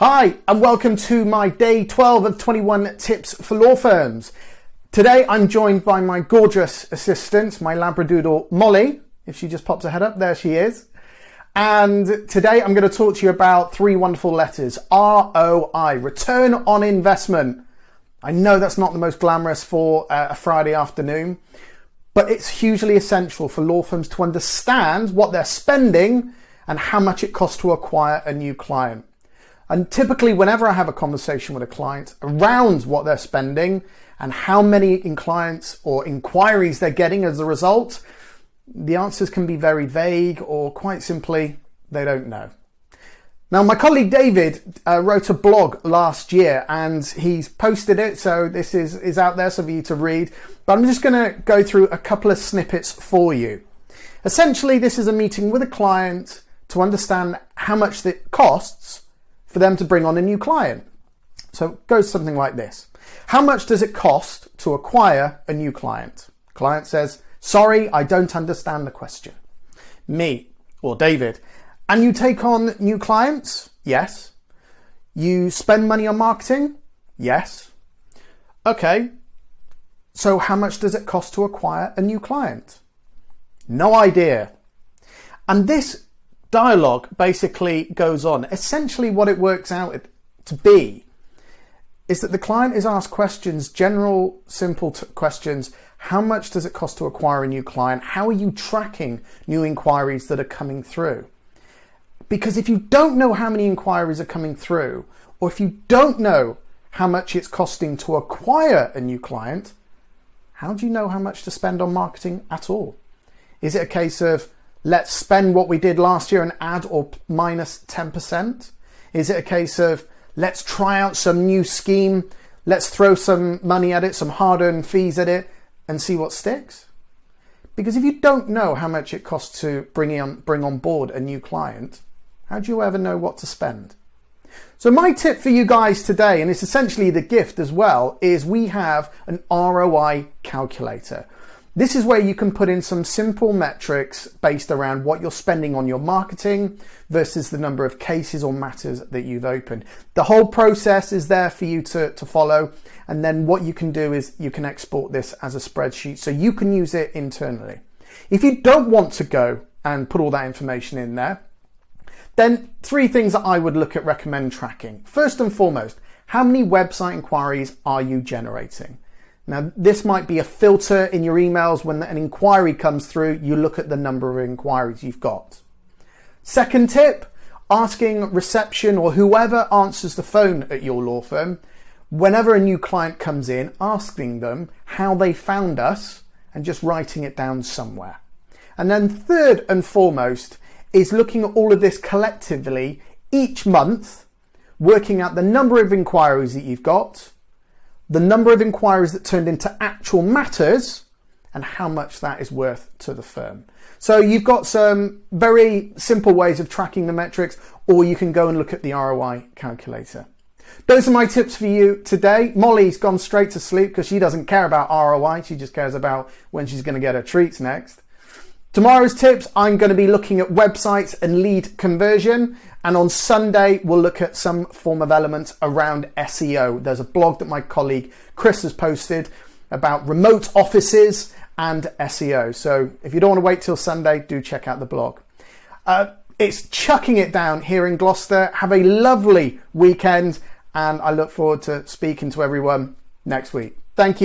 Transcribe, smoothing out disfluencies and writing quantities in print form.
Hi, and welcome to my day 12 of 21 tips for law firms. Today I'm joined by my gorgeous assistant, my Labradoodle Molly. If she just pops her head up, there she is. And today I'm going to talk to you about three wonderful letters. ROI, Return on Investment. I know that's not the most glamorous for a Friday afternoon, but it's hugely essential for law firms to understand what they're spending and how much it costs to acquire a new client. And typically, whenever I have a conversation with a client around what they're spending and how many clients or inquiries they're getting as a result, the answers can be very vague or quite simply, they don't know. Now, my colleague David wrote a blog last year and he's posted it, so this is out there for you to read. But I'm just going to go through a couple of snippets for you. Essentially, this is a meeting with a client to understand how much it costs for them to bring on a new client. So it goes something like this. How much does it cost to acquire a new client? Client says, sorry, I don't understand the question. Me or David. And you take on new clients? Yes. You spend money on marketing? Yes. Okay. So how much does it cost to acquire a new client? No idea. And this dialogue basically goes on. Essentially what it works out to be is that the client is asked questions, general, simple questions. How much does it cost to acquire a new client? How are you tracking new inquiries that are coming through? Because if you don't know how many inquiries are coming through, or if you don't know how much it's costing to acquire a new client, how do you know how much to spend on marketing at all? Is it a case of let's spend what we did last year and add or minus 10%? Is it a case of let's try out some new scheme, let's throw some money at it, some hard-earned fees at it and see what sticks? Because if you don't know how much it costs to bring on board a new client, how do you ever know what to spend? So my tip for you guys today, and it's essentially the gift as well, is we have an ROI calculator. This is where you can put in some simple metrics based around what you're spending on your marketing versus the number of cases or matters that you've opened. The whole process is there for you to follow. And then what you can do is you can export this as a spreadsheet so you can use it internally. If you don't want to go and put all that information in there, then three things that I would recommend tracking. First and foremost, how many website inquiries are you generating? Now, this might be a filter in your emails. When an inquiry comes through, you look at the number of inquiries you've got. Second tip, asking reception or whoever answers the phone at your law firm, whenever a new client comes in, asking them how they found us and just writing it down somewhere. And then third and foremost is looking at all of this collectively each month, working out the number of inquiries that you've got, the number of inquiries that turned into actual matters, and how much that is worth to the firm. So you've got some very simple ways of tracking the metrics, or you can go and look at the ROI calculator. Those are my tips for you today. Molly's gone straight to sleep because she doesn't care about ROI. She just cares about when she's going to get her treats next. Tomorrow's tips, I'm going to be looking at websites and lead conversion. And on Sunday, we'll look at some form of element around SEO. There's a blog that my colleague Chris has posted about remote offices and SEO. So if you don't want to wait till Sunday, do check out the blog. It's chucking it down here in Gloucester. Have a lovely weekend. And I look forward to speaking to everyone next week. Thank you.